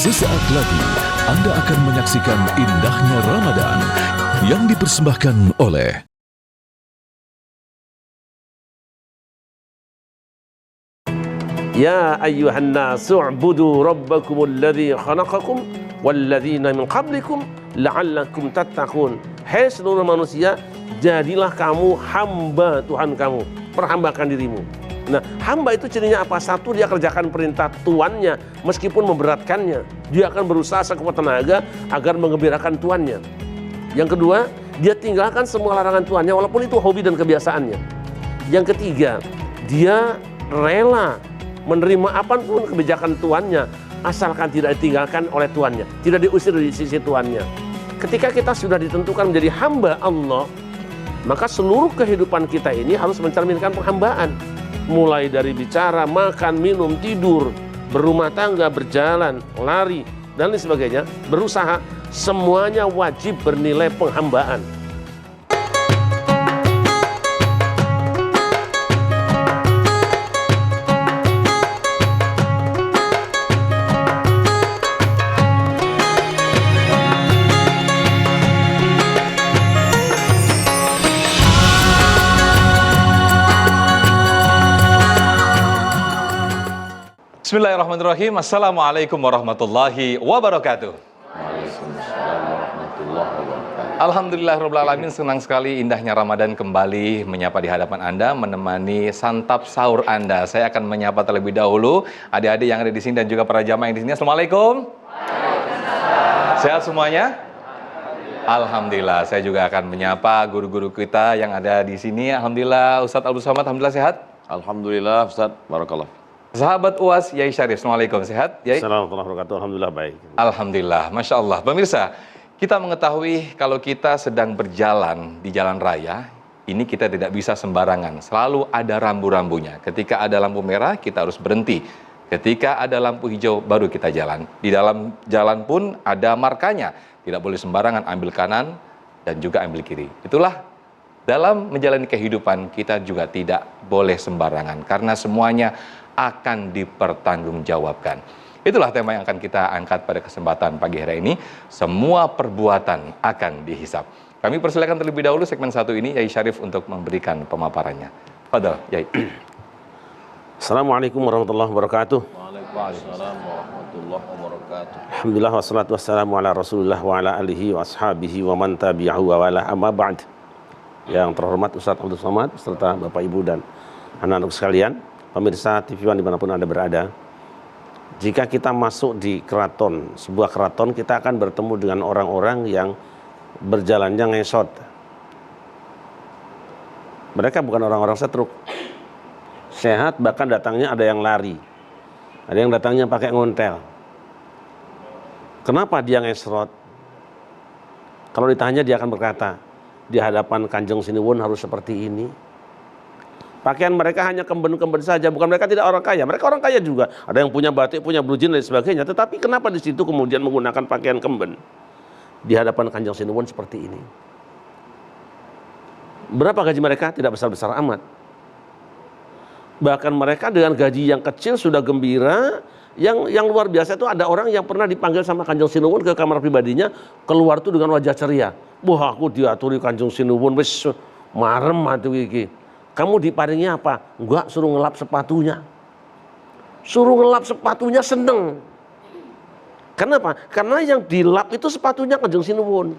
Sesaat lagi Anda akan menyaksikan indahnya Ramadan yang dipersembahkan oleh Ya ayyuhan nasu u'budu rabbakumul ladzi khalaqakum walladzina min qablikum la'allakum tattaqun. Hai seluruh manusia, jadilah kamu hamba Tuhan kamu, perhambakan dirimu. Nah, hamba itu cirinya apa? Satu, dia kerjakan perintah tuannya meskipun memberatkannya. Dia akan berusaha sekuat tenaga agar menggembirakan tuannya. Yang kedua, dia tinggalkan semua larangan tuannya walaupun itu hobi dan kebiasaannya. Yang ketiga, dia rela menerima apapun kebijakan tuannya asalkan tidak ditinggalkan oleh tuannya, tidak diusir dari sisi tuannya. Ketika kita sudah ditentukan menjadi hamba Allah, maka seluruh kehidupan kita ini harus mencerminkan penghambaan. Mulai dari bicara, makan, minum, tidur, berumah tangga, berjalan, lari, dan lain sebagainya, berusaha, semuanya wajib bernilai penghambaan. Bismillahirrahmanirrahim. Assalamualaikum warahmatullahi wabarakatuh. Waalaikumsalam warahmatullahi wabarakatuh. Alhamdulillahirabbil alamin, senang sekali indahnya Ramadan kembali menyapa di hadapan Anda, menemani santap sahur Anda. Saya akan menyapa terlebih dahulu adik-adik yang ada di sini dan juga para jamaah yang di sini. Assalamualaikum. Sehat semuanya? Alhamdulillah. Saya juga akan menyapa guru-guru kita yang ada di sini. Alhamdulillah. Ustadz Abdul Somad, alhamdulillah sehat? Alhamdulillah Ustaz, barakallah. Sahabat UAS, Yai Syarif, assalamualaikum, sehat? Yai? Assalamualaikum warahmatullahi wabarakatuh. Alhamdulillah baik. Alhamdulillah, Masya Allah. Pemirsa, kita mengetahui kalau kita sedang berjalan di jalan raya, ini kita tidak bisa sembarangan. Selalu ada rambu-rambunya. Ketika ada lampu merah, kita harus berhenti. Ketika ada lampu hijau, baru kita jalan. Di dalam jalan pun ada markanya. Tidak boleh sembarangan ambil kanan dan juga ambil kiri. Itulah dalam menjalani kehidupan kita juga tidak boleh sembarangan. Karena semuanya akan dipertanggungjawabkan. Itulah tema yang akan kita angkat pada kesempatan pagi hari ini. Semua perbuatan akan dihisap. Kami persilakan terlebih dahulu segmen satu ini Yai Syarif untuk memberikan pemaparannya. Fadal, Yai. Assalamualaikum warahmatullahi wabarakatuh. Waalaikumsalam warahmatullahi wabarakatuh. Alhamdulillah wassalatu wassalamu ala Rasulillah wa ala alihi wa ashabihi wa man tabi'ahu wa wala amma ba'd. Yang terhormat Ustadz Abdul Somad serta Bapak Ibu dan anak-anak sekalian, pemirsa TV One dimanapun Anda berada, jika kita masuk di keraton, sebuah keraton, kita akan bertemu dengan orang-orang yang berjalannya ngesot. Mereka bukan orang-orang setruk, sehat, bahkan datangnya ada yang lari, ada yang datangnya pakai ngontel. Kenapa dia ngesot? Kalau ditanya dia akan berkata, di hadapan Kanjeng Sinuwun harus seperti ini. Pakaian mereka hanya kemben-kemben saja, bukan mereka tidak orang kaya. Mereka orang kaya juga. Ada yang punya batik, punya blue jean dan sebagainya. Tetapi kenapa di situ kemudian menggunakan pakaian kemben? Di hadapan Kanjeng Sinuwun seperti ini. Berapa gaji mereka? Tidak besar-besar amat. Bahkan mereka dengan gaji yang kecil sudah gembira. Yang luar biasa itu ada orang yang pernah dipanggil sama Kanjeng Sinuwun ke kamar pribadinya, keluar tuh dengan wajah ceria. Wah, aku diaturi Kanjeng Sinuwun, wis marem atuh iki. Kamu diparingi apa? Enggak, suruh ngelap sepatunya. Suruh ngelap sepatunya, seneng. Kenapa? Karena yang dilap itu sepatunya Kanjeng Sinuwun.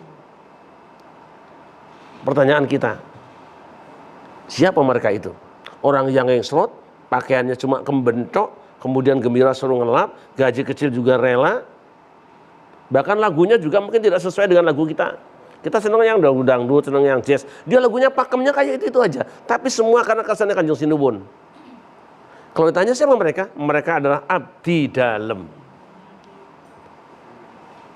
Pertanyaan kita, siapa mereka itu? Orang yang ngeslot, pakaiannya cuma kembentok, kemudian gembira suruh ngelap, gaji kecil juga rela. Bahkan lagunya juga mungkin tidak sesuai dengan lagu kita. Kita senang yang dangdut, senang yang jazz. Dia lagunya pakemnya kayak itu aja. Tapi semua karena kesannya Kanjeng Sinuwun. Kalau ditanya siapa mereka? Mereka adalah abdi dalem.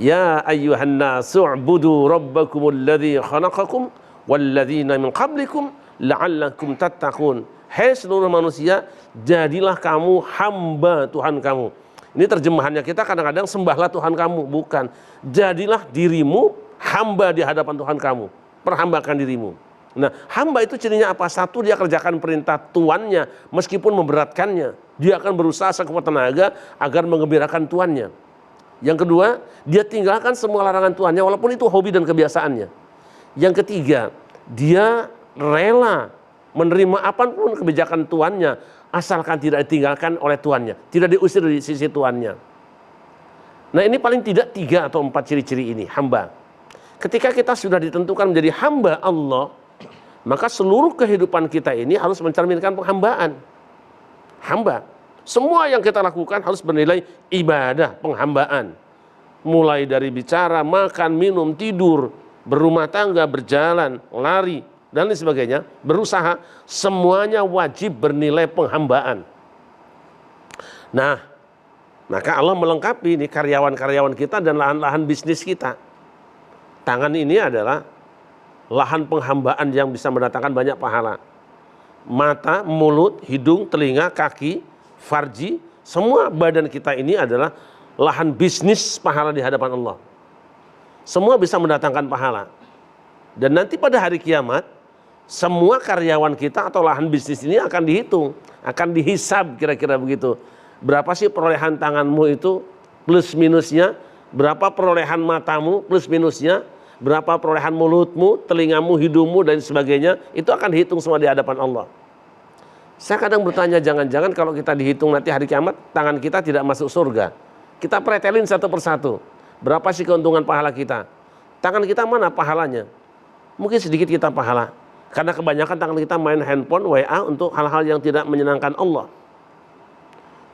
Ya ayyuhan nasu u'budu rabbakumul ladzi khalaqakum walladzina min qablikum la'allakum tattaqun. Hai seluruh manusia, jadilah kamu hamba Tuhan kamu. Ini terjemahannya kita kadang-kadang sembahlah Tuhan kamu. Bukan. Jadilah dirimu hamba di hadapan Tuhan kamu. Perhambakan dirimu. Nah, hamba itu cirinya apa? Satu, dia kerjakan perintah tuannya meskipun memberatkannya. Dia akan berusaha sekuat tenaga agar menggembirakan tuannya. Yang kedua, dia tinggalkan semua larangan Tuhannya walaupun itu hobi dan kebiasaannya. Yang ketiga, dia rela menerima apapun kebijakan Tuhannya asalkan tidak ditinggalkan oleh Tuhannya, tidak diusir dari sisi Tuhannya. Nah, ini paling tidak 3 atau 4 ciri-ciri ini, hamba. Ketika kita sudah ditentukan menjadi hamba Allah, maka seluruh kehidupan kita ini harus mencerminkan penghambaan. Hamba. Semua yang kita lakukan harus bernilai ibadah, penghambaan. Mulai dari bicara, makan, minum, tidur, berumah tangga, berjalan, lari, dan lain sebagainya, berusaha, semuanya wajib bernilai penghambaan. Nah, maka Allah melengkapi ini karyawan-karyawan kita dan lahan-lahan bisnis kita. Tangan ini adalah lahan penghambaan yang bisa mendatangkan banyak pahala. Mata, mulut, hidung, telinga, kaki, farji, semua badan kita ini adalah lahan bisnis pahala di hadapan Allah. Semua bisa mendatangkan pahala. Dan nanti pada hari kiamat, semua karyawan kita atau lahan bisnis ini akan dihitung, akan dihisab kira-kira begitu. Berapa sih perolehan tanganmu itu plus minusnya, berapa perolehan matamu plus minusnya, berapa perolehan mulutmu, telingamu, hidungmu, dan sebagainya, itu akan dihitung semua di hadapan Allah. Saya kadang bertanya, jangan-jangan kalau kita dihitung nanti hari kiamat, tangan kita tidak masuk surga. Kita pretelin satu persatu. Berapa sih keuntungan pahala kita? Tangan kita mana pahalanya? Mungkin sedikit kita pahala. Karena kebanyakan tangan kita main handphone, WA untuk hal-hal yang tidak menyenangkan Allah.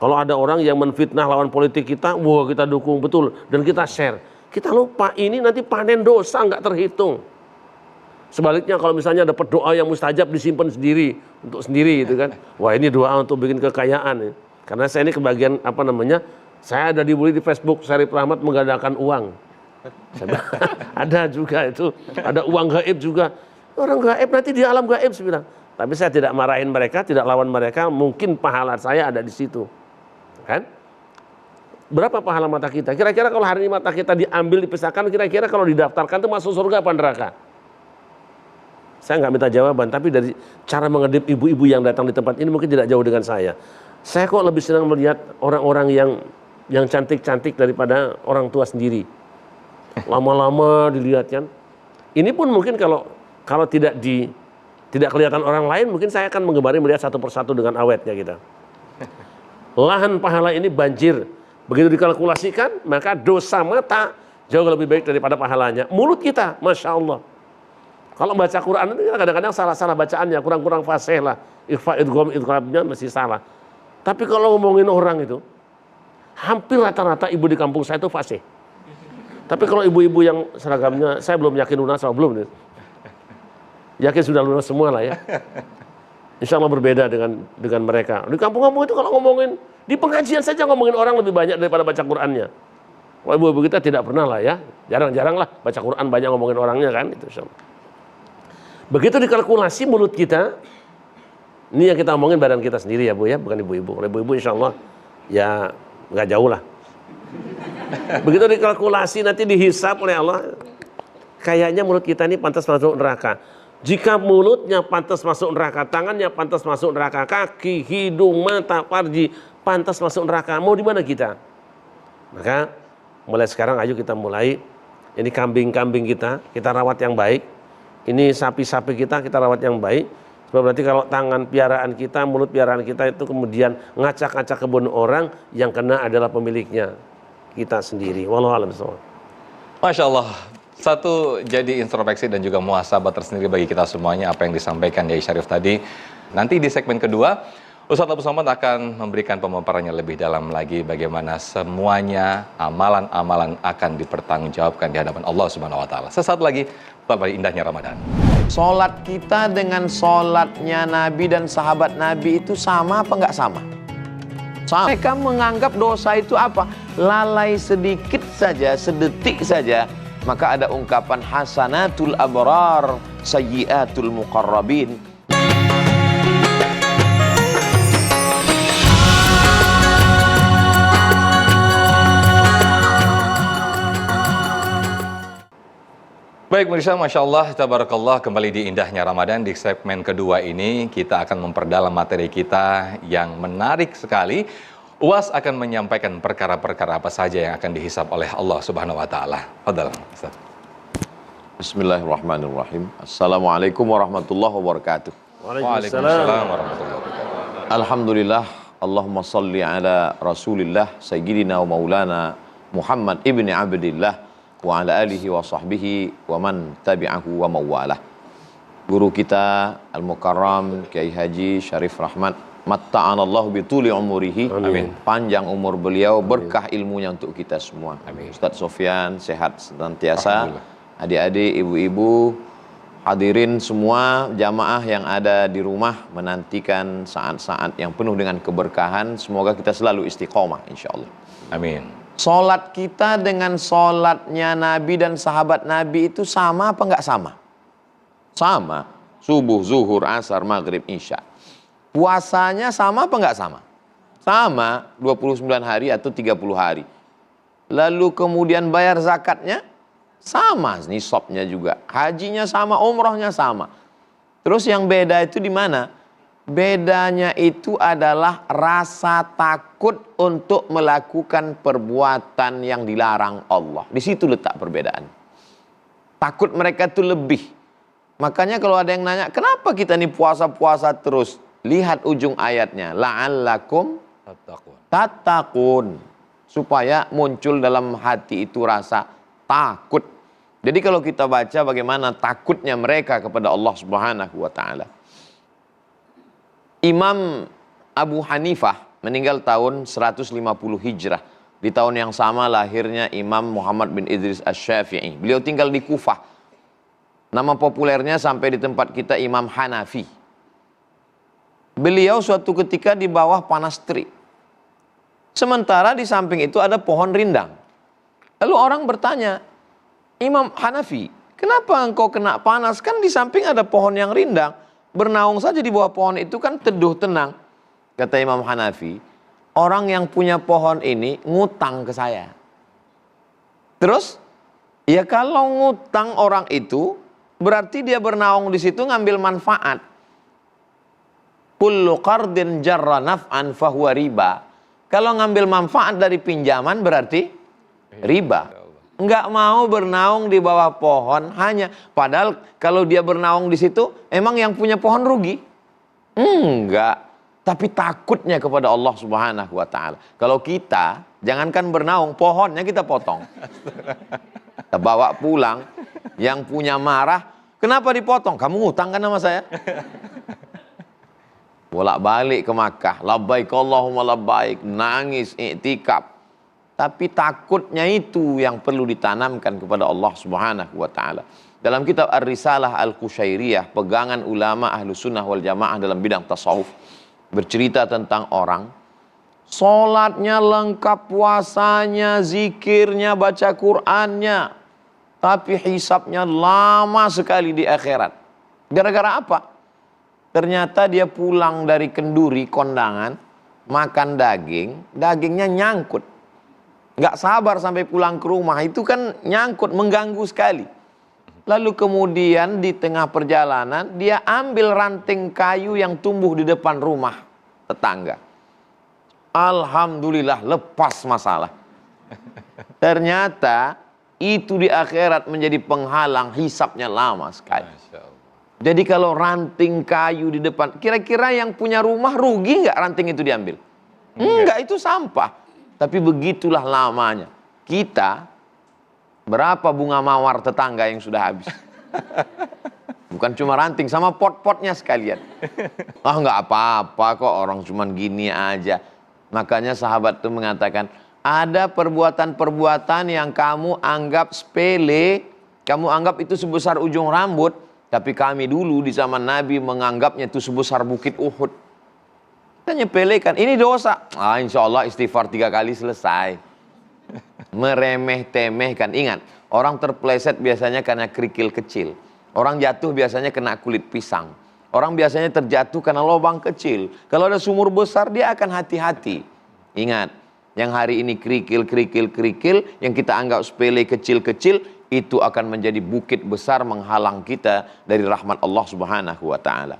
Kalau ada orang yang menfitnah lawan politik kita, wah kita dukung betul. Dan kita share. Kita lupa ini nanti panen dosa nggak terhitung. Sebaliknya kalau misalnya dapat doa yang mustajab disimpan sendiri untuk sendiri gitu kan. Wah ini doa untuk bikin kekayaan. Karena saya ini kebagian saya ada dibully di Facebook, Syarif Rahmat menggandakan uang. Ada juga itu, ada uang gaib juga. Orang gaib nanti di alam gaib saya bilang. Tapi saya tidak marahin mereka, tidak lawan mereka, mungkin pahala saya ada di situ. Kan? Berapa pahala mata kita? Kira-kira kalau hari ini mata kita diambil, dipisahkan, kira-kira kalau didaftarkan itu masuk surga apa neraka? Saya nggak minta jawaban, tapi dari cara mengedip ibu-ibu yang datang di tempat ini mungkin tidak jauh dengan saya. Saya kok lebih senang melihat orang-orang yang cantik-cantik daripada orang tua sendiri. Lama-lama dilihat kan. Ini pun mungkin kalau tidak kelihatan orang lain, mungkin saya akan menggemari melihat satu persatu dengan awetnya kita. Lahan pahala ini banjir. Begitu dikalkulasikan, maka dosa mata jauh lebih baik daripada pahalanya. Mulut kita, Masya Allah. Kalau baca Quran itu kadang-kadang salah-salah bacaannya, kurang-kurang fasih lah. Ikhfa, idgham, idghamnya masih salah. Tapi kalau ngomongin orang itu, hampir rata-rata ibu di kampung saya itu fasih. Tapi kalau ibu-ibu yang seragamnya, saya belum yakin lunas atau belum nih. Yakin sudah lunas semua lah ya. Insya Allah berbeda dengan mereka. Di kampung-kampung itu kalau ngomongin, di pengajian saja ngomongin orang lebih banyak daripada baca Qurannya. Kalau ibu-ibu kita tidak pernah lah ya. Jarang-jarang lah baca Quran banyak ngomongin orangnya kan. Itu insya Allah. Begitu dikalkulasi mulut kita, ini yang kita omongin badan kita sendiri ya Bu ya, bukan ibu-ibu. Kalau ibu-ibu insya Allah ya nggak jauh lah. Begitu dikalkulasi nanti dihisap oleh Allah, kayaknya mulut kita ini pantas masuk neraka. Jika mulutnya pantas masuk neraka, tangannya pantas masuk neraka, kaki, hidung, mata, farji pantas masuk neraka, mau di mana kita? Maka mulai sekarang ayo kita mulai, ini kambing-kambing kita rawat yang baik. Ini sapi-sapi kita rawat yang baik. Sebab berarti kalau tangan piaraan kita, mulut piaraan kita itu kemudian ngacak-ngacak kebun orang, yang kena adalah pemiliknya, kita sendiri. Wallahu a'lam bishawab. Masya Allah. Satu, jadi introspeksi dan juga muhasabah tersendiri bagi kita semuanya apa yang disampaikan Yai Syarif tadi. Nanti di segmen kedua, Ustadz Abu Somad akan memberikan pemaparannya lebih dalam lagi bagaimana semuanya amalan-amalan akan dipertanggungjawabkan di hadapan Allah Subhanahu wa taala. Sesaat lagi, pada indahnya Ramadan. Sholat kita dengan sholatnya Nabi dan sahabat Nabi itu sama apa nggak sama? Sama. Mereka menganggap dosa itu apa? Lalai sedikit saja, sedetik saja. Maka ada ungkapan hasanatul abrar, sayyiatul muqarrabin. Baik pemirsa, Masya Allah, tabarakallah, kembali di indahnya Ramadan. Di segmen kedua ini kita akan memperdalam materi kita yang menarik sekali. UAS akan menyampaikan perkara-perkara apa saja yang akan dihisab oleh Allah Subhanahu wa taala. Fadhal, Ustaz. Bismillahirrahmanirrahim. Assalamualaikum warahmatullahi wabarakatuh. Waalaikumsalam warahmatullahi wabarakatuh. Alhamdulillah, Allahumma salli ala Rasulillah Sayyidina wa Maulana Muhammad ibni Abdillah wa ala alihi wa sahbihi wa man tabi'ahu wa mawalah. Guru kita Al-Mukarram Kiai Haji Syarif Rahmat, matta'anallahu bituli umurihi. Amin. Panjang umur beliau, berkah ilmunya untuk kita semua. Amin. Ustadz Sofyan sehat senantiasa. Adik-adik, ibu-ibu, hadirin semua jamaah yang ada di rumah menantikan saat-saat yang penuh dengan keberkahan. Semoga kita selalu istiqomah insyaallah. Amin. Solat kita dengan solatnya Nabi dan sahabat Nabi itu sama apa nggak sama? Sama, subuh, zuhur, asar, maghrib, isya. Puasanya sama apa nggak sama? Sama, 29 hari atau 30 hari. Lalu kemudian bayar zakatnya sama, nisabnya juga. Hajinya sama, umrohnya sama. Terus yang beda itu di mana? Bedanya itu adalah rasa takut untuk melakukan perbuatan yang dilarang Allah. Di situ letak perbedaan. Takut mereka itu lebih. Makanya kalau ada yang nanya, kenapa kita nih puasa-puasa terus? Lihat ujung ayatnya. La'allakum tattaqun. Supaya muncul dalam hati itu rasa takut. Jadi kalau kita baca bagaimana takutnya mereka kepada Allah Subhanahu wa taala. Imam Abu Hanifah meninggal tahun 150 Hijrah. Di tahun yang sama lahirnya Imam Muhammad bin Idris Asy-Syafi'i. Beliau tinggal di Kufah. Nama populernya sampai di tempat kita Imam Hanafi. Beliau suatu ketika di bawah panas terik. Sementara di samping itu ada pohon rindang. Lalu orang bertanya, Imam Hanafi, kenapa engkau kena panas? Kan di samping ada pohon yang rindang. Bernaung saja di bawah pohon itu kan teduh tenang. Kata Imam Hanafi, orang yang punya pohon ini ngutang ke saya. Terus, ya kalau ngutang orang itu, berarti dia bernaung di situ ngambil manfaat. Kullu qardin jarra naf'an fahuwa riba. Kalau ngambil manfaat dari pinjaman berarti riba. Enggak mau bernaung di bawah pohon hanya. Padahal kalau dia bernaung di situ, emang yang punya pohon rugi? Enggak. Tapi takutnya kepada Allah Subhanahu wa taala. Kalau kita, jangankan bernaung, pohonnya kita potong. Kita bawa pulang, yang punya marah, kenapa dipotong? Kamu ngutang kan sama saya? Bolak-balik ke Makkah, labbaik Allahumma labbaik, nangis, iktikaf. Tapi takutnya itu yang perlu ditanamkan kepada Allah Subhanahu wa taala. Dalam kitab Ar-Risalah Al-Qushairiyah, pegangan ulama Ahlus Sunnah wal Jamaah dalam bidang tasawuf, bercerita tentang orang salatnya lengkap, puasanya, zikirnya, baca Qur'annya, tapi hisabnya lama sekali di akhirat. Gara-gara apa? Ternyata dia pulang dari kenduri, kondangan, makan daging, dagingnya nyangkut. Nggak sabar sampai pulang ke rumah, itu kan nyangkut, mengganggu sekali. Lalu kemudian di tengah perjalanan, dia ambil ranting kayu yang tumbuh di depan rumah tetangga. Alhamdulillah, lepas masalah. Ternyata itu di akhirat menjadi penghalang, hisabnya lama sekali. Jadi kalau ranting kayu di depan, kira-kira yang punya rumah rugi nggak ranting itu diambil? Enggak, itu sampah. Tapi begitulah lamanya. Kita, berapa bunga mawar tetangga yang sudah habis? Bukan cuma ranting, sama pot-potnya sekalian. Ah, nggak apa-apa kok, orang cuman gini aja. Makanya sahabat itu mengatakan, ada perbuatan-perbuatan yang kamu anggap sepele, kamu anggap itu sebesar ujung rambut, tapi kami dulu di zaman Nabi menganggapnya itu sebesar bukit Uhud. Kita nyepelekan, ini dosa. Ah, insya Allah istighfar 3 kali selesai. Meremeh-temehkan. Ingat, orang terpleset biasanya karena kerikil kecil. Orang jatuh biasanya kena kulit pisang. Orang biasanya terjatuh karena lubang kecil. Kalau ada sumur besar, dia akan hati-hati. Ingat, yang hari ini kerikil, yang kita anggap sepele, kecil-kecil, itu akan menjadi bukit besar menghalang kita dari rahmat Allah Subhanahu wa taala.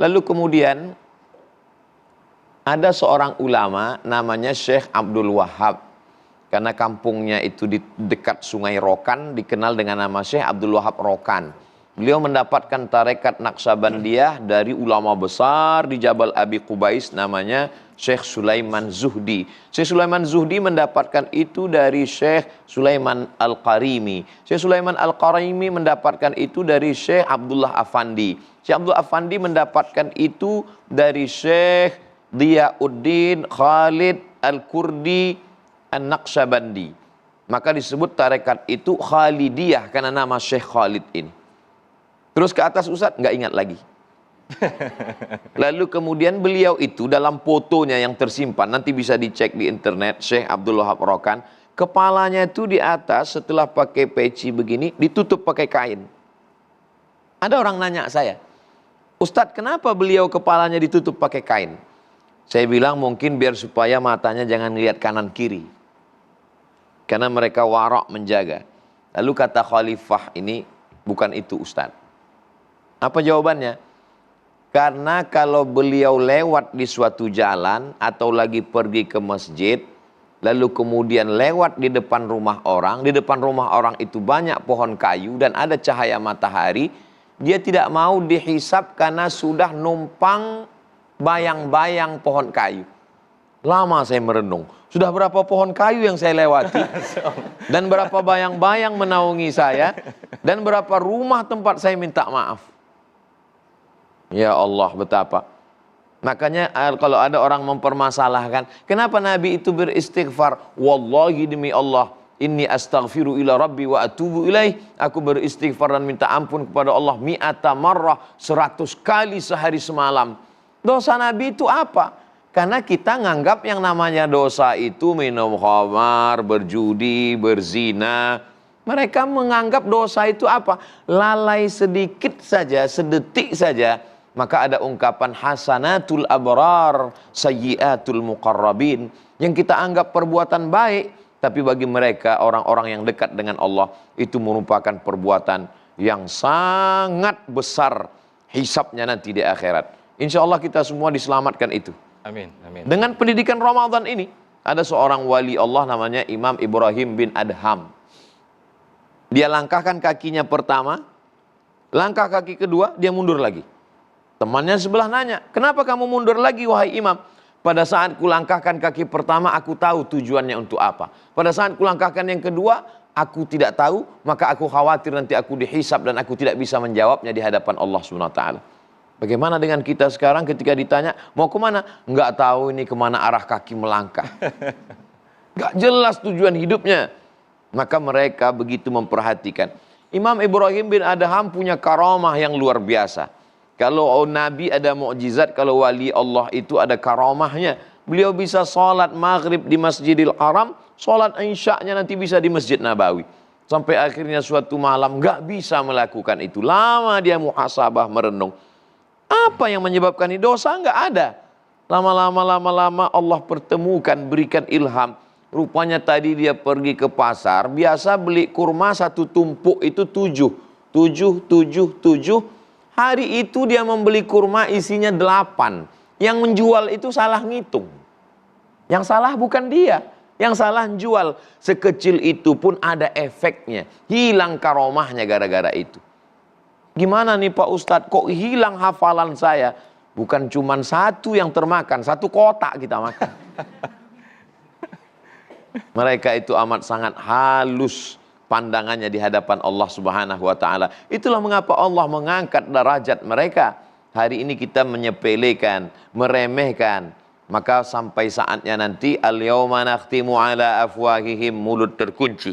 Lalu kemudian Ada seorang ulama namanya Syekh Abdul Wahab. Karena kampungnya itu di dekat Sungai Rokan, dikenal dengan nama Syekh Abdul Wahab Rokan. Beliau mendapatkan tarekat Naqsabandiyah dari ulama besar di Jabal Abi Qubais namanya Syekh Sulaiman Zuhdi. Syekh Sulaiman Zuhdi mendapatkan itu dari Syekh Sulaiman Al-Qarimi. Syekh Sulaiman Al-Qarimi mendapatkan itu dari Syekh Abdullah Afandi. Syekh Abdullah Afandi mendapatkan itu dari Syekh Diyauddin Khalid Al-Kurdi An-Naqsabandi. Maka disebut tarekat itu Khalidiyah karena nama Syekh Khalid ini. Terus ke atas Ustaz, nggak ingat lagi. Lalu kemudian beliau itu dalam fotonya yang tersimpan, nanti bisa dicek di internet, Syekh Abdul Wahab Rokan, kepalanya itu di atas setelah pakai peci begini, ditutup pakai kain. Ada orang nanya saya, Ustadz kenapa beliau kepalanya ditutup pakai kain? Saya bilang mungkin biar supaya matanya jangan lihat kanan kiri. Karena mereka warak menjaga. Lalu kata khalifah ini, bukan itu Ustadz. Apa jawabannya? Karena kalau beliau lewat di suatu jalan atau lagi pergi ke masjid, lalu kemudian lewat di depan rumah orang itu banyak pohon kayu dan ada cahaya matahari, dia tidak mau dihisap karena sudah numpang bayang-bayang pohon kayu. Lama saya merenung. Sudah berapa pohon kayu yang saya lewati. Dan berapa bayang-bayang menaungi saya. Dan berapa rumah tempat saya minta maaf. Ya Allah, betapa. Makanya kalau ada orang mempermasalahkan, kenapa Nabi itu beristighfar? Wallahi demi Allah, inni astaghfiru ila rabbi wa atubu ilaih. Aku beristighfar dan minta ampun kepada Allah mi'ata marrah, 100 kali sehari semalam. Dosa Nabi itu apa? Karena kita nganggap yang namanya dosa itu minum khamar, berjudi, berzina. Mereka menganggap dosa itu apa? Lalai sedikit saja, sedetik saja. Maka ada ungkapan hasanatul abrar, sayyiatul muqarrabin. Yang kita anggap perbuatan baik, tapi bagi mereka orang-orang yang dekat dengan Allah itu merupakan perbuatan yang sangat besar hisabnya nanti di akhirat. Insya Allah kita semua diselamatkan itu. Amin, amin. Dengan pendidikan Ramadan ini, ada seorang wali Allah namanya Imam Ibrahim bin Adham. Dia langkahkan kakinya pertama, langkah kaki kedua, dia mundur lagi. Temannya sebelah nanya, kenapa kamu mundur lagi wahai imam? Pada saat kulangkahkan kaki pertama, aku tahu tujuannya untuk apa. Pada saat kulangkahkan yang kedua, aku tidak tahu, maka aku khawatir nanti aku dihisab dan aku tidak bisa menjawabnya di hadapan Allah SWT. Bagaimana dengan kita sekarang ketika ditanya, mau kemana? Enggak tahu ini kemana arah kaki melangkah. Enggak jelas tujuan hidupnya. Maka mereka begitu memperhatikan. Imam Ibrahim bin Adham punya karamah yang luar biasa. Kalau Nabi ada mukjizat, kalau wali Allah itu ada karamahnya. Beliau bisa sholat maghrib di Masjidil Haram, sholat isya'nya nanti bisa di Masjid Nabawi. Sampai akhirnya suatu malam enggak bisa melakukan itu. Lama dia muhasabah merenung. Apa yang menyebabkan ini? Dosa enggak ada. Lama-lama Allah pertemukan, berikan ilham. Rupanya tadi dia pergi ke pasar, biasa beli kurma satu tumpuk itu 7. Hari itu dia membeli kurma isinya 8. Yang menjual itu salah ngitung. Yang salah bukan dia. Yang salah jual. Sekecil itu pun ada efeknya. Hilang karomahnya gara-gara itu. Gimana nih Pak Ustadz, kok hilang hafalan saya? Bukan cuma satu yang termakan, satu kotak kita makan. Mereka itu amat sangat halus pandangannya di hadapan Allah Subhanahu wa taala. Itulah mengapa Allah mengangkat derajat mereka. Hari ini kita menyepelekan, meremehkan. Maka sampai saatnya nanti al-yauma nakhtimu ala afwahihim, mulut terkunci.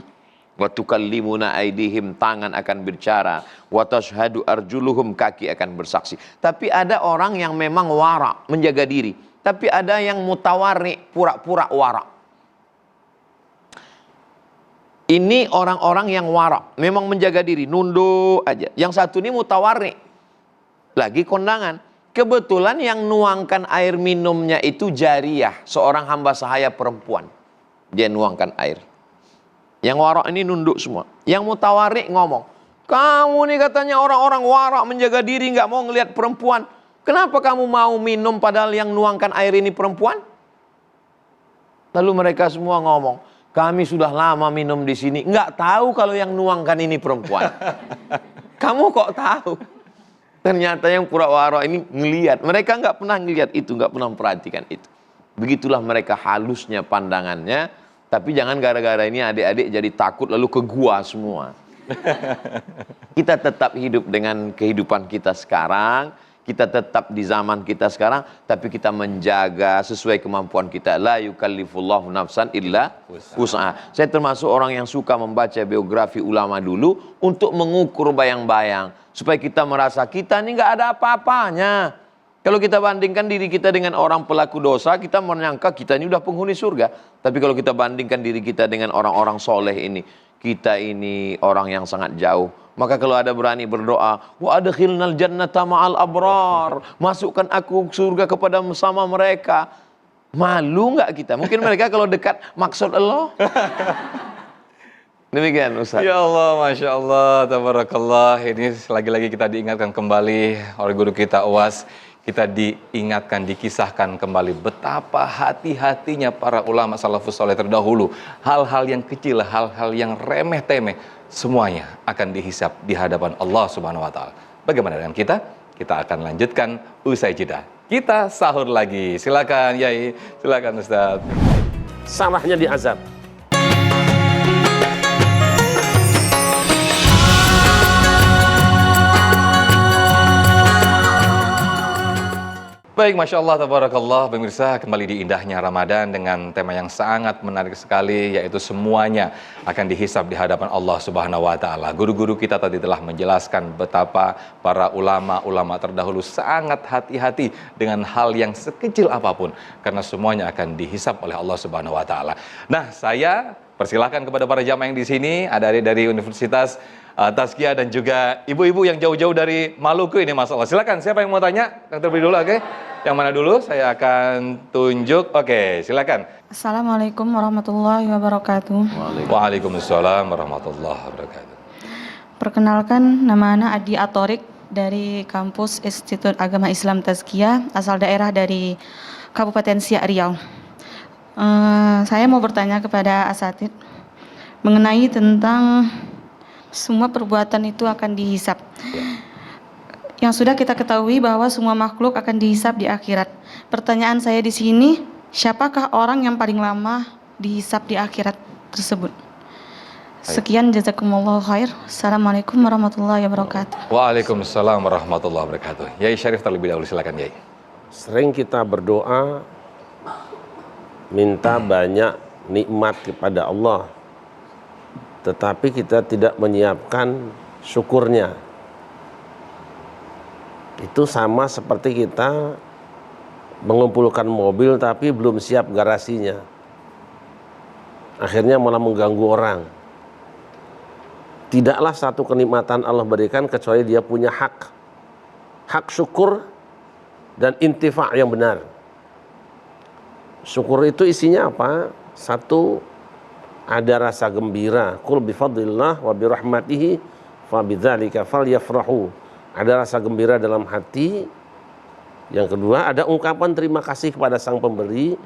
Wa tukallimuna aydihim, tangan akan berbicara. Wa tashhadu arjuluhum, kaki akan bersaksi. Tapi ada orang yang memang wara, menjaga diri. Tapi ada yang mutawarri, pura-pura wara. Ini orang-orang yang wara, memang menjaga diri, nunduk aja. Yang satu ini mutawarri, lagi kondangan. Kebetulan yang nuangkan air minumnya itu jariyah, seorang hamba sahaya perempuan. Dia nuangkan air. Yang warak ini nunduk semua. Yang mutawarik ngomong, kamu nih katanya orang-orang warak menjaga diri, nggak mau ngelihat perempuan. Kenapa kamu mau minum padahal yang nuangkan air ini perempuan? Lalu mereka semua ngomong, kami sudah lama minum di sini, nggak tahu kalau yang nuangkan ini perempuan. Kamu kok tahu? Ternyata yang pura-wara ini ngelihat. Mereka nggak pernah ngelihat itu, nggak pernah memperhatikan itu. Begitulah mereka halusnya pandangannya. Tapi jangan gara-gara ini adik-adik jadi takut lalu ke gua semua. Kita tetap hidup dengan kehidupan kita sekarang. Kita tetap di zaman kita sekarang, tapi kita menjaga sesuai kemampuan kita. La yukallifullahu nafsan illa wus'aha. Saya termasuk orang yang suka membaca biografi ulama dulu untuk mengukur bayang-bayang. Supaya kita merasa kita ini nggak ada apa-apanya. Kalau kita bandingkan diri kita dengan orang pelaku dosa, kita menyangka kita ini udah penghuni surga. Tapi kalau kita bandingkan diri kita dengan orang-orang soleh ini, kita ini orang yang sangat jauh. Maka kalau ada berani berdoa, wa adkhilnal jannata ma'al abrar, masukkan aku surga kepada bersama mereka. Malu nggak kita? Mungkin mereka kalau dekat maksud Allah. Demikian Ustaz. Ya Allah, Masya Allah, tabarakallah. Ini lagi-lagi kita diingatkan kembali oleh guru kita UAS. Kita diingatkan, dikisahkan kembali betapa hati-hatinya para ulama salafus soleh terdahulu. Hal-hal yang kecil, hal-hal yang remeh-temeh, semuanya akan dihisap di hadapan Allah Subhanahu wa Ta'ala. Bagaimana dengan kita? Kita akan lanjutkan usai jeda. Kita sahur lagi. Silakan Yai, silakan Ustaz. Salahnya diazab. Baik, Masya Allah, tabarakallah, pemirsa, kembali di indahnya Ramadan dengan tema yang sangat menarik sekali, yaitu semuanya akan dihisab di hadapan Allah Subhanahu wa Ta'ala. Guru-guru kita tadi telah menjelaskan betapa para ulama terdahulu sangat hati-hati dengan hal yang sekecil apapun, karena semuanya akan dihisab oleh Allah Subhanahu wa Ta'ala. Nah, saya persilahkan kepada para jamaah yang di sini, ada dari Universitas Tazkiyah dan juga ibu-ibu yang jauh-jauh dari Maluku ini, Mas Allah. Silakan, siapa yang mau tanya? Yang terlebih dulu, oke? Yang mana dulu? Saya akan tunjuk. Oke, silakan. Assalamualaikum warahmatullahi wabarakatuh. Waalaikumsalam warahmatullahi wabarakatuh. Perkenalkan, nama anak Adi Atorik dari kampus Institut Agama Islam Tazkiyah, asal daerah dari Kabupaten Siak, Riau. Saya mau bertanya kepada asatid mengenai tentang semua perbuatan itu akan dihisab. Yang sudah kita ketahui bahwa semua makhluk akan dihisab di akhirat. Pertanyaan saya di sini, siapakah orang yang paling lama dihisab di akhirat tersebut? Sekian, jazakumullahu khair. Assalamualaikum warahmatullahi wabarakatuh. Waalaikumsalam warahmatullahi wabarakatuh. Yai Syarif terlebih dahulu, silakan Yai. Sering kita berdoa minta banyak nikmat kepada Allah, tetapi kita tidak menyiapkan syukurnya. Itu sama seperti kita mengumpulkan mobil tapi belum siap garasinya. Akhirnya malah mengganggu orang. Tidaklah satu kenikmatan Allah berikan kecuali dia punya hak. Hak syukur dan intifa' yang benar. Syukur itu isinya apa? Satu, ada rasa gembira. Qul bifadlillah wa birahmatihi fabidzalika falyafrahu. Ada rasa gembira dalam hati. Yang kedua, ada ungkapan terima kasih kepada sang pemberi.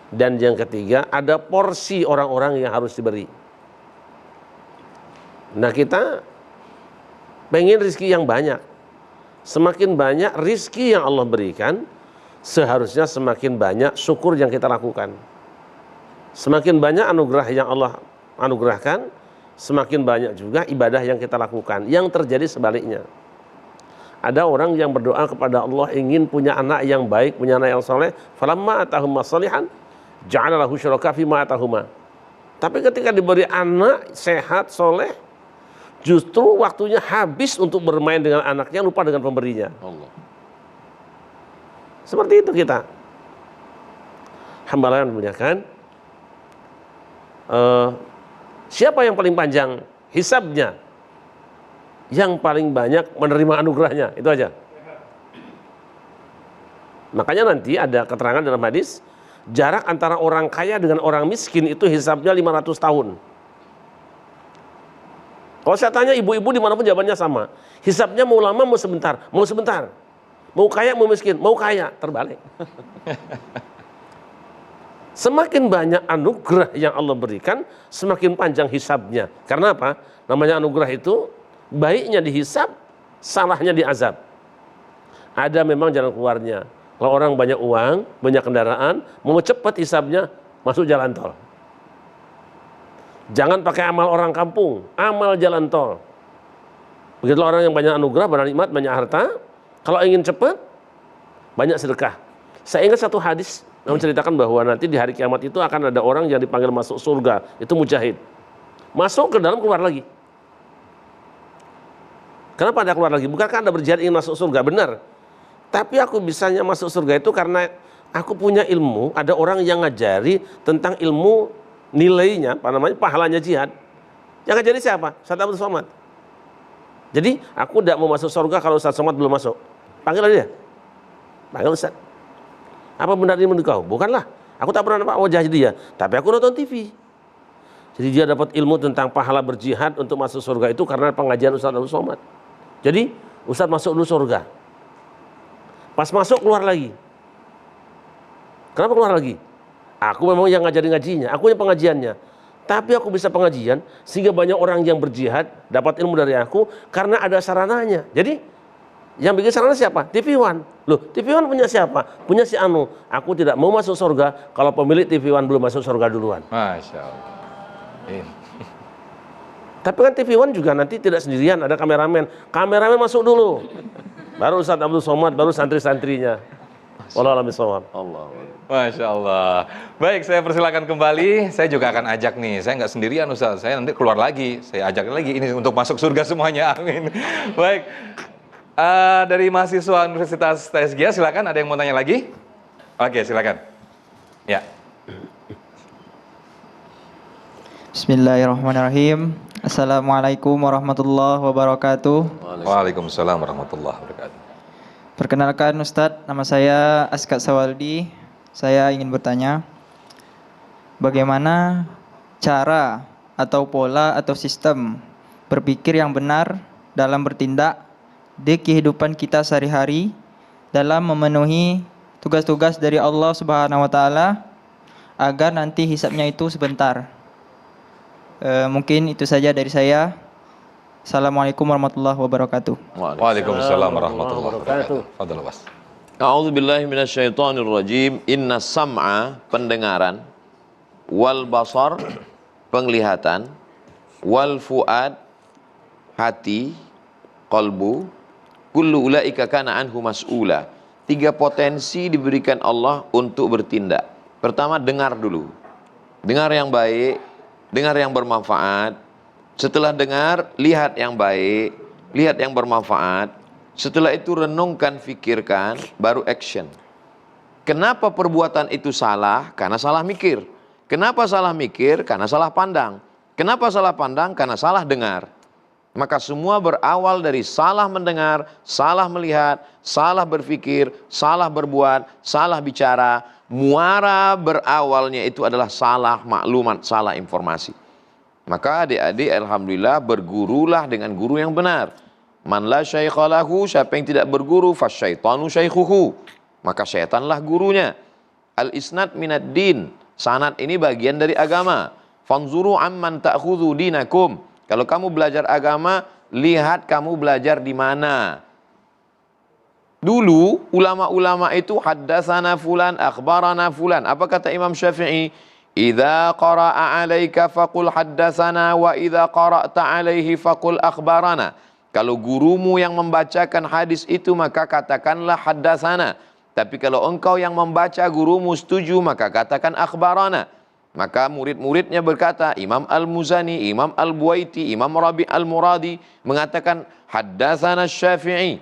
Dan yang ketiga, ada porsi orang-orang yang harus diberi. Nah, kita pengen rizki yang banyak. Semakin banyak rizki yang Allah berikan, seharusnya semakin banyak syukur yang kita lakukan. Semakin banyak anugerah yang Allah anugerahkan, semakin banyak juga ibadah yang kita lakukan. Yang terjadi sebaliknya. Ada orang yang berdoa kepada Allah ingin punya anak yang baik, punya anak yang soleh. Falamma atahumma salihan, ja'ala lahu syuraka fima atahuma. Tapi ketika diberi anak sehat, soleh, justru waktunya habis untuk bermain dengan anaknya, lupa dengan pemberinya. Allah. Seperti itu kita. Hamba yang memuliakan. Siapa yang paling panjang hisabnya? Yang paling banyak menerima anugerahnya, itu aja. Makanya nanti ada keterangan dalam hadis, jarak antara orang kaya dengan orang miskin itu hisabnya 500 tahun. Kalau saya tanya ibu-ibu dimanapun jawabannya sama. Hisabnya mau lama mau sebentar, mau sebentar. Mau kaya, mau miskin, mau kaya, terbalik. Semakin banyak anugerah yang Allah berikan, semakin panjang hisabnya. Karena apa? Namanya anugerah itu, baiknya dihisab, salahnya diazab. Ada memang jalan keluarnya. Kalau orang banyak uang, banyak kendaraan, mau cepat hisabnya, masuk jalan tol. Jangan pakai amal orang kampung, amal jalan tol. Begitu orang yang banyak anugerah, banyak nikmat, banyak harta, kalau ingin cepat, banyak sedekah. Saya ingat satu hadis yang menceritakan bahwa nanti di hari kiamat itu akan ada orang yang dipanggil masuk surga, itu mujahid. Masuk ke dalam, keluar lagi. Kenapa ada keluar lagi? Bukankah Anda berjihad ingin masuk surga? Benar. Tapi aku bisanya masuk surga itu karena aku punya ilmu, ada orang yang ngajari tentang ilmu nilainya, apa namanya, pahalanya jihad. Yang ngajari siapa? Ustaz Abdul Somad. Jadi aku tidak mau masuk surga kalau Ustaz Somad belum masuk. Panggil dia. Panggil Ustaz. Apa benar ini menurut kau? Bukanlah. Aku tak pernah nampak wajah dia. Tapi aku nonton TV. Jadi dia dapat ilmu tentang pahala berjihad untuk masuk surga itu karena pengajian Ustaz Abdul Somad. Jadi Ustaz masuk dulu surga. Pas masuk keluar lagi. Kenapa keluar lagi? Aku memang yang ngajarin ngajinya, aku yang pengajiannya. Tapi aku bisa pengajian sehingga banyak orang yang berjihad dapat ilmu dari aku karena ada sarananya. Jadi yang bikin sarana siapa? TV One. Loh, TV One punya siapa? Punya si Anu. Aku tidak mau masuk surga kalau pemilik TV One belum masuk surga duluan. Masya Allah. Tapi kan TV One juga nanti tidak sendirian, ada kameramen. Kameramen masuk dulu. Baru Ustaz Abdul Somad, baru santri-santrinya. Wallahu a'lam bishawab. Allah. Masya Allah. Baik, saya persilakan kembali. Saya juga akan ajak nih. Saya nggak sendirian Ustaz. Saya nanti keluar lagi. Saya ajak lagi ini untuk masuk surga semuanya. Amin. Baik. Dari mahasiswa Universitas TSGIA, silakan. Ada yang mau tanya lagi? Oke, silakan. Ya. Bismillahirrahmanirrahim. Assalamualaikum warahmatullahi wabarakatuh. Waalaikumsalam warahmatullahi wabarakatuh. Perkenalkan Ustadz, nama saya Askat Sawaldi. Saya ingin bertanya, bagaimana cara atau pola atau sistem berpikir yang benar dalam bertindak di kehidupan kita sehari-hari dalam memenuhi tugas-tugas dari Allah Subhanahu wa taala agar nanti hisabnya itu sebentar. Mungkin itu saja dari saya. Assalamualaikum warahmatullahi wabarakatuh. Waalaikumsalam warahmatullahi wabarakatuh. Fadhal Was. A'udzubillahi minasyaitonirrajim. Inna sam'a, pendengaran, wal basar, penglihatan, wal fuad, hati, qalbu, kullu ulaika kana anhu mas'ula. 3 potensi diberikan Allah untuk bertindak. Pertama, dengar dulu. Dengar yang baik, dengar yang bermanfaat. Setelah dengar, lihat yang baik, lihat yang bermanfaat. Setelah itu renungkan, fikirkan, baru action. Kenapa perbuatan itu salah? Karena salah mikir. Kenapa salah mikir? Karena salah pandang. Kenapa salah pandang? Karena salah dengar. Maka semua berawal dari salah mendengar, salah melihat, salah berpikir, salah berbuat, salah bicara. Muara berawalnya itu adalah salah maklumat, salah informasi. Maka adik-adik alhamdulillah bergurulah dengan guru yang benar. Man la syaikha lahu, siapa yang tidak berguru, fasyaitanu syaikhuhu. Maka syaitanlah gurunya. Al-isnad minad din. Sanad ini bagian dari agama. Fanzuru amman ta'khudhu dinakum. Kalau kamu belajar agama, lihat kamu belajar di mana. Dulu ulama-ulama itu haddatsana fulan, akhbarana fulan. Apa kata Imam Syafi'i? Idza qara'a 'alaika faqul haddatsana wa idza qara'ta 'alaihi faqul akhbarana. Kalau gurumu yang membacakan hadis itu maka katakanlah haddatsana. Tapi kalau engkau yang membaca gurumu setuju maka katakan akhbarana. Maka murid-muridnya berkata, Imam Al-Muzani, Imam Al-Buaiti, Imam Rabi' Al-Muradi mengatakan haddatsana Syafi'i.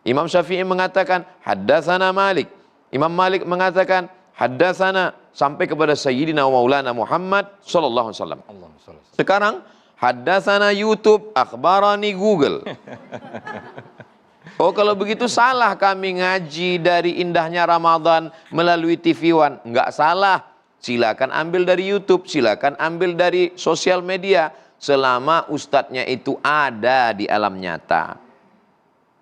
Imam Syafi'i mengatakan haddatsana Malik. Imam Malik mengatakan haddatsana sampai kepada Sayyidina wa Maulana Muhammad sallallahu alaihi wasallam. Sekarang haddatsana YouTube, akhbarani Google. Oh, kalau begitu salah kami ngaji dari indahnya Ramadan melalui TV One. Enggak salah. Silakan ambil dari YouTube, silakan ambil dari sosial media selama ustadznya itu ada di alam nyata.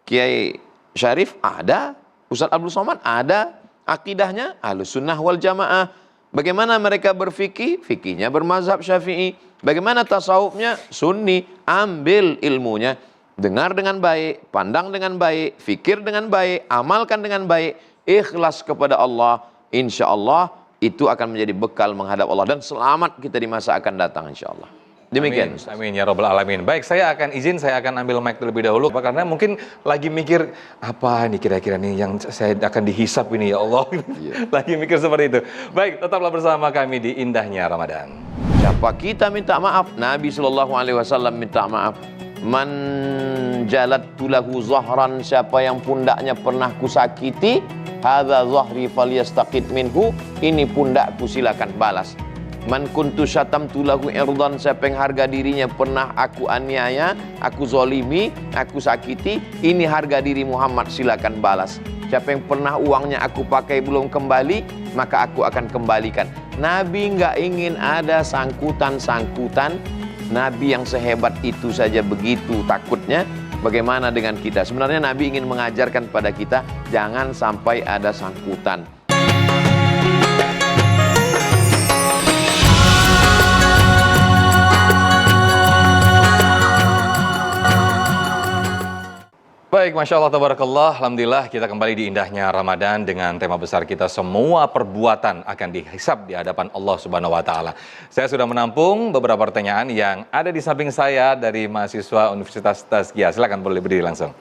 Kiai Syarif ada, Ustaz Abdul Somad ada akidahnya Ahlus Sunnah wal Jamaah. Bagaimana mereka berfikih? Fikihnya bermazhab Syafi'i. Bagaimana tasawufnya? Sunni. Ambil ilmunya, dengar dengan baik, pandang dengan baik, fikir dengan baik, amalkan dengan baik, ikhlas kepada Allah. Insya Allah itu akan menjadi bekal menghadap Allah dan selamat kita di masa akan datang insya Allah. Demikian. Amin ya Rabbal Alamin. Baik, saya akan ambil mic terlebih dahulu karena mungkin lagi mikir apa nih kira-kira nih yang saya akan dihisap ini ya Allah. Lagi mikir seperti itu. Baik, tetaplah bersama kami di Indahnya Ramadan. Siapa kita minta maaf? Nabi SAW minta maaf. Man jalattu lahu zahran, siapa yang pundaknya pernah kusakiti, hadza zahri falyastaqid minhu, ini pundakku silakan balas. Man kuntu syatamtu lahu irdan, siapa yang harga dirinya pernah aku aniaya, aku zolimi, aku sakiti, ini harga diri Muhammad silakan balas. Siapa yang pernah uangnya aku pakai belum kembali, maka aku akan kembalikan. Nabi nggak ingin ada sangkutan-sangkutan. Nabi yang sehebat itu saja begitu takutnya, bagaimana dengan kita? Sebenarnya Nabi ingin mengajarkan pada kita, jangan sampai ada sangkutan. Baik, Masya Allah, Tabarakallah, Alhamdulillah kita kembali di Indahnya Ramadan dengan tema besar kita, semua perbuatan akan dihisab di hadapan Allah Subhanahu wa Ta'ala. Saya sudah menampung beberapa pertanyaan yang ada di samping saya dari mahasiswa Universitas Tazkiyah. Silakan, boleh berdiri langsung.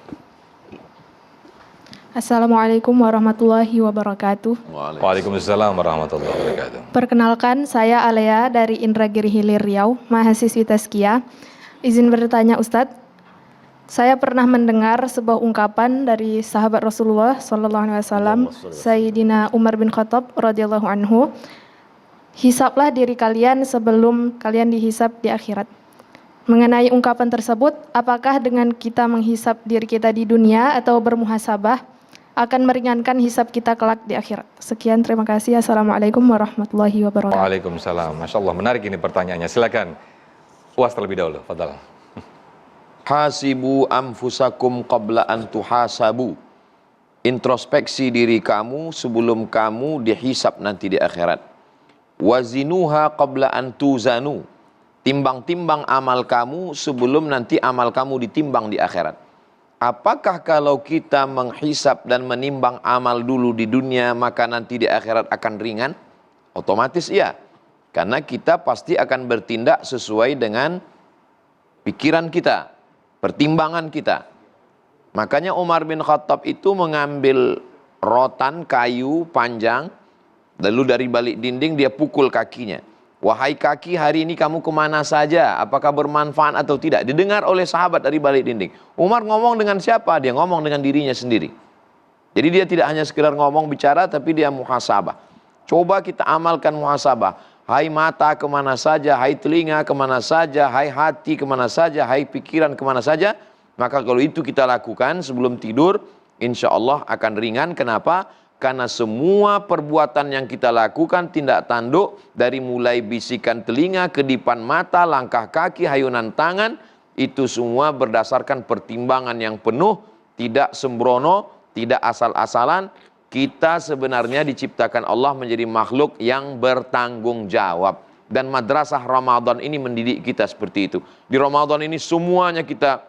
Assalamualaikum warahmatullahi wabarakatuh. Waalaikumsalam warahmatullahi wabarakatuh. Perkenalkan, saya Alea dari Indragiri Hilir Riau, mahasiswi Tazkiyah. Izin bertanya Ustadz, saya pernah mendengar sebuah ungkapan dari sahabat Rasulullah SAW, Sayyidina Umar bin Khattab radhiyallahu anhu, hisablah diri kalian sebelum kalian dihisab di akhirat. Mengenai ungkapan tersebut, apakah dengan kita menghisab diri kita di dunia atau bermuhasabah akan meringankan hisab kita kelak di akhirat? Sekian, terima kasih. Assalamualaikum warahmatullahi wabarakatuh. Waalaikumsalam. Masya Allah, menarik ini pertanyaannya. Silakan, UAS terlebih dahulu. Fadal. Hasibu anfusakum qabla an tuhasabu. Introspeksi diri kamu sebelum kamu dihisab nanti di akhirat. Wazinuha qabla an tuzanu. Timbang-timbang amal kamu sebelum nanti amal kamu ditimbang di akhirat. Apakah kalau kita menghisab dan menimbang amal dulu di dunia, maka nanti di akhirat akan ringan? Otomatis iya. Karena kita pasti akan bertindak sesuai dengan pikiran kita, pertimbangan kita. Makanya Umar bin Khattab itu mengambil rotan kayu panjang, lalu dari balik dinding dia pukul kakinya. Wahai kaki, hari ini kamu kemana saja? Apakah bermanfaat atau tidak? Didengar oleh sahabat dari balik dinding. Umar ngomong dengan siapa? Dia ngomong dengan dirinya sendiri. Jadi dia tidak hanya sekedar ngomong bicara, tapi dia muhasabah. Coba kita amalkan muhasabah. Hai mata kemana saja, hai telinga kemana saja, hai hati kemana saja, hai pikiran kemana saja. Maka kalau itu kita lakukan sebelum tidur, insya Allah akan ringan. Kenapa? Karena semua perbuatan yang kita lakukan, tindak tanduk, dari mulai bisikan telinga, kedipan mata, langkah kaki, hayunan tangan, itu semua berdasarkan pertimbangan yang penuh, tidak sembrono, tidak asal-asalan. Kita sebenarnya diciptakan Allah menjadi makhluk yang bertanggung jawab. Dan madrasah Ramadan ini mendidik kita seperti itu. Di Ramadan ini semuanya kita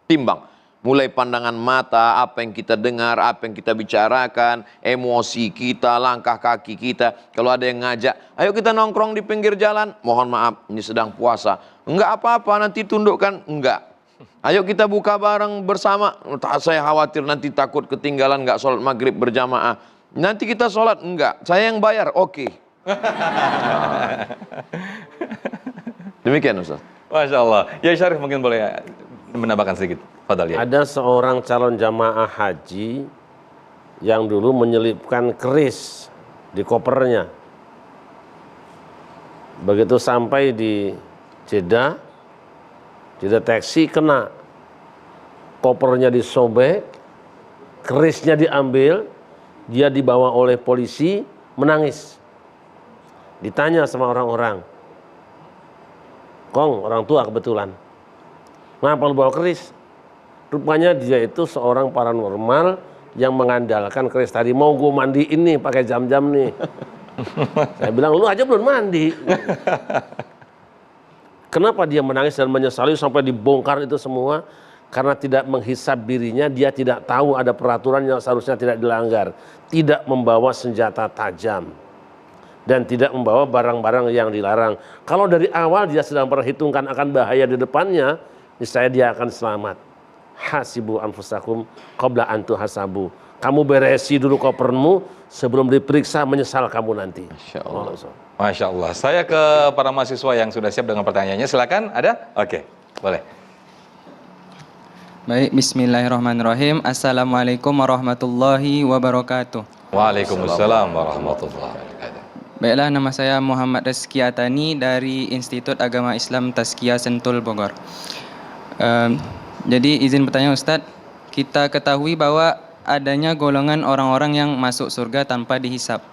timbang. Mulai pandangan mata, apa yang kita dengar, apa yang kita bicarakan, emosi kita, langkah kaki kita. Kalau ada yang ngajak, ayo kita nongkrong di pinggir jalan. Mohon maaf, ini sedang puasa. Enggak apa-apa, nanti tundukkan. Enggak. Ayo kita buka bareng bersama. Saya khawatir nanti takut ketinggalan, enggak sholat maghrib berjamaah. Nanti kita sholat. Enggak, saya yang bayar. Oke. Demikian Ustaz. Masya Allah. Ya Syarif mungkin boleh menambahkan sedikit. Fadal, ya. Ada seorang calon jamaah haji yang dulu menyelipkan keris di kopernya. Begitu sampai di Jeddah, dideteksi kena. Kopernya disobek, kerisnya diambil, dia dibawa oleh polisi, menangis. Ditanya sama orang-orang, Kong, orang tua kebetulan, ngapa lu bawa keris? Rupanya dia itu seorang paranormal yang mengandalkan keris tadi, mau gue mandiin nih pakai jam-jam nih. Saya bilang, lu aja belum mandi. Kenapa dia menangis dan menyesali sampai dibongkar itu semua? Karena tidak menghisab dirinya, dia tidak tahu ada peraturan yang seharusnya tidak dilanggar. Tidak membawa senjata tajam. Dan tidak membawa barang-barang yang dilarang. Kalau dari awal dia sedang perhitungkan akan bahaya di depannya, niscaya dia akan selamat. Hasibu anfusakum qabla an tuhasabu. Kamu beresi dulu kopermu sebelum diperiksa, menyesal kamu nanti. Masya Allah. Masya Allah. Saya ke para mahasiswa yang sudah siap dengan pertanyaannya. Silakan, ada? Oke, boleh. Baik, bismillahirrahmanirrahim. Assalamualaikum warahmatullahi wabarakatuh. Waalaikumsalam warahmatullahi wabarakatuh. Baiklah, nama saya Muhammad Rizky Atani dari Institut Agama Islam Tazkiyah Sentul Bogor. Jadi izin bertanya Ustadz, kita ketahui bahwa adanya golongan orang-orang yang masuk surga tanpa dihisap.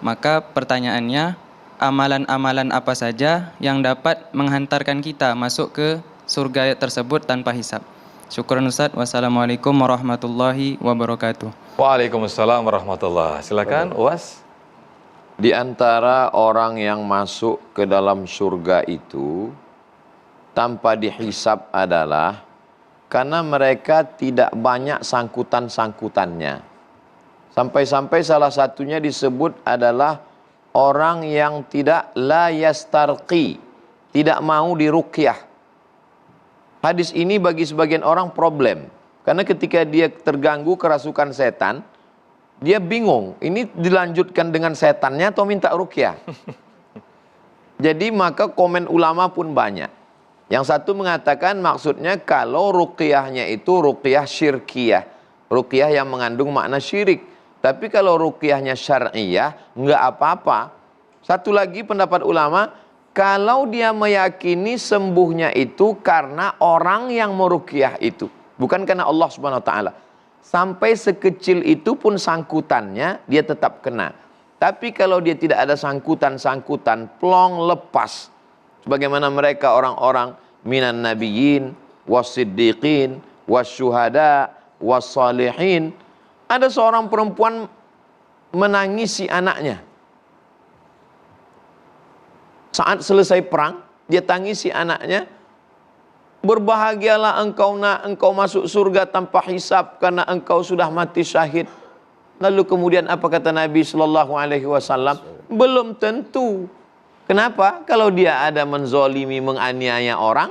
Maka pertanyaannya, amalan-amalan apa saja yang dapat menghantarkan kita masuk ke surga tersebut tanpa hisap? Syukran Ustadz. Wassalamualaikum warahmatullahi wabarakatuh. Waalaikumsalam warahmatullahi. Silakan, Uwas. Di antara orang yang masuk ke dalam surga itu tanpa dihisab adalah karena mereka tidak banyak sangkutan-sangkutannya. Sampai-sampai salah satunya disebut adalah orang yang tidak la yastarqi, tidak mau diruqyah. Hadis ini bagi sebagian orang problem. Karena ketika dia terganggu kerasukan setan, dia bingung, ini dilanjutkan dengan setannya atau minta ruqyah. Jadi maka komen ulama pun banyak. Yang satu mengatakan maksudnya kalau ruqyahnya itu ruqyah syirkiyah, ruqyah yang mengandung makna syirik. Tapi kalau ruqyahnya syar'iyah, enggak apa-apa. Satu lagi pendapat ulama, kalau dia meyakini sembuhnya itu karena orang yang meruqyah itu, bukan karena Allah Subhanahu wa taala. Sampai sekecil itu pun sangkutannya dia tetap kena. Tapi kalau dia tidak ada sangkutan-sangkutan, plong lepas. Sebagaimana mereka orang-orang minan nabiyyin, was-siddiqin, was-syuhada, was-salihin. Ada seorang perempuan menangisi anaknya. Saat selesai perang, dia tangisi anaknya. Berbahagialah engkau nak, engkau masuk surga tanpa hisab karena engkau sudah mati syahid. Lalu kemudian apa kata Nabi SAW? Belum tentu. Kenapa? Kalau dia ada menzolimi, menganiaya orang,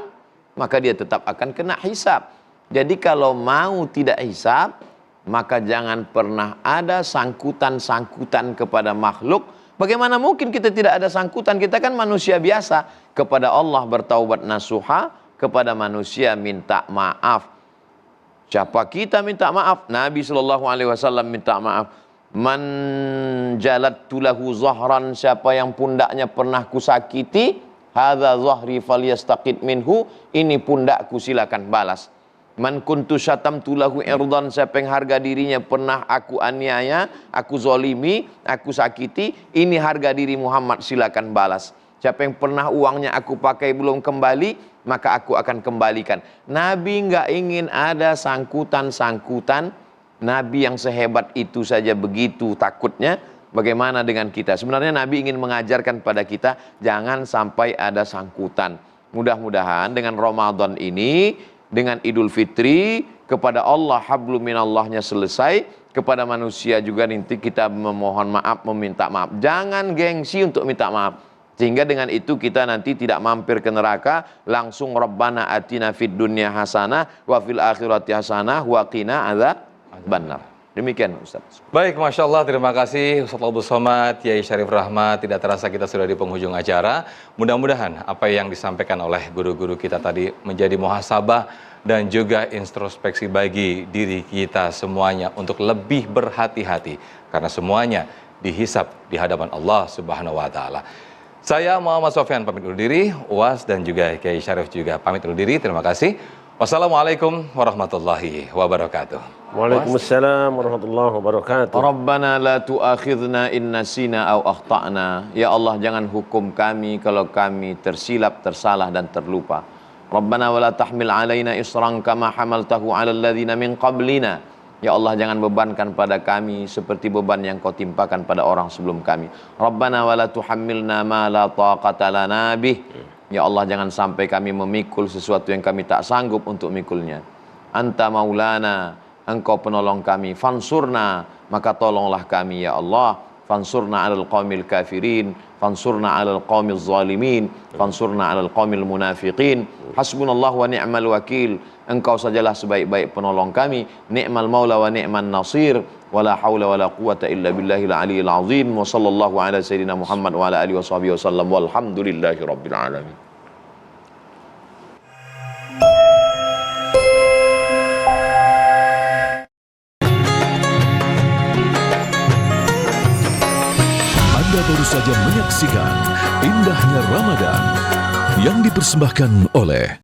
maka dia tetap akan kena hisab. Jadi kalau mau tidak hisab, maka jangan pernah ada sangkutan-sangkutan kepada makhluk. Bagaimana mungkin kita tidak ada sangkutan? Kita kan manusia biasa. Kepada Allah bertaubat nasuha, kepada manusia minta maaf. Siapa kita minta maaf? Nabi SAW minta maaf. Man jalattu lahu zahran, siapa yang pundaknya pernah kusakiti, hadza zahri falyastaqid minhu, ini pundakku silakan balas. Man kuntu syatamtu lahu irdan, siapa yang harga dirinya pernah aku aniaya, aku zolimi, aku sakiti, ini harga diri Muhammad silakan balas. Siapa yang pernah uangnya aku pakai belum kembali, maka aku akan kembalikan. Nabi nggak ingin ada sangkutan-sangkutan. Nabi yang sehebat itu saja begitu takutnya, bagaimana dengan kita? Sebenarnya Nabi ingin mengajarkan pada kita, jangan sampai ada sangkutan. Mudah-mudahan dengan Ramadan ini, dengan Idul Fitri, kepada Allah hablum minallahnya selesai, kepada manusia juga nanti kita memohon maaf, meminta maaf. Jangan gengsi untuk minta maaf. Sehingga dengan itu kita nanti tidak mampir ke neraka, langsung Rabbana atina fid dunya hasanah wa fil akhirati hasanah wa qina adzabannar. Demikian Ustaz. Baik, Masya Allah, terima kasih Ustaz Abdul Somad, Kiai Syarif Rahmat. Tidak terasa kita sudah di penghujung acara. Mudah-mudahan apa yang disampaikan oleh guru-guru kita tadi menjadi muhasabah dan juga introspeksi bagi diri kita semuanya untuk lebih berhati-hati. Karena semuanya dihisab di hadapan Allah Subhanahu wa Ta'ala. Saya Muhammad Sofyan pamit undur diri, Uwas dan juga Kiai Syarif juga pamit undur diri. Terima kasih. Wassalamualaikum warahmatullahi wabarakatuh. Waalaikumsalam warahmatullahi wabarakatuh. Rabbana la tu'akhidna in nasina aw akhtana. Ya Allah, jangan hukum kami kalau kami tersilap, tersalah dan terlupa. Rabbana wa la tahmil alaina isran kama hamaltahu ala alladhina min qablina. Ya Allah, jangan bebankan pada kami seperti beban yang kau timpakan pada orang sebelum kami. Rabbana wa la tuhammilna ma la taqata lana bih. Ya Allah, jangan sampai kami memikul sesuatu yang kami tak sanggup untuk mikulnya. Anta maulana, engkau penolong kami. Fansurna, maka tolonglah kami ya Allah. Fansurna 'alal qaumil kafirin, fansurna 'alal qaumil zalimin, fansurna 'alal qaumil munafiqin. Hasbunallah wa ni'mal wakil. Engkau sajalah sebaik-baik penolong kami. Ni'mal maula wa ni'man nasir. Wala haula wala quwata illa billahil aliyil azim. Wa sallallahu ala sayyidina Muhammad wa ala alihi wa sahbihi wasallam. Walhamdulillahi rabbil alamin. Anda baru saja menyaksikan Indahnya Ramadan yang dipersembahkan oleh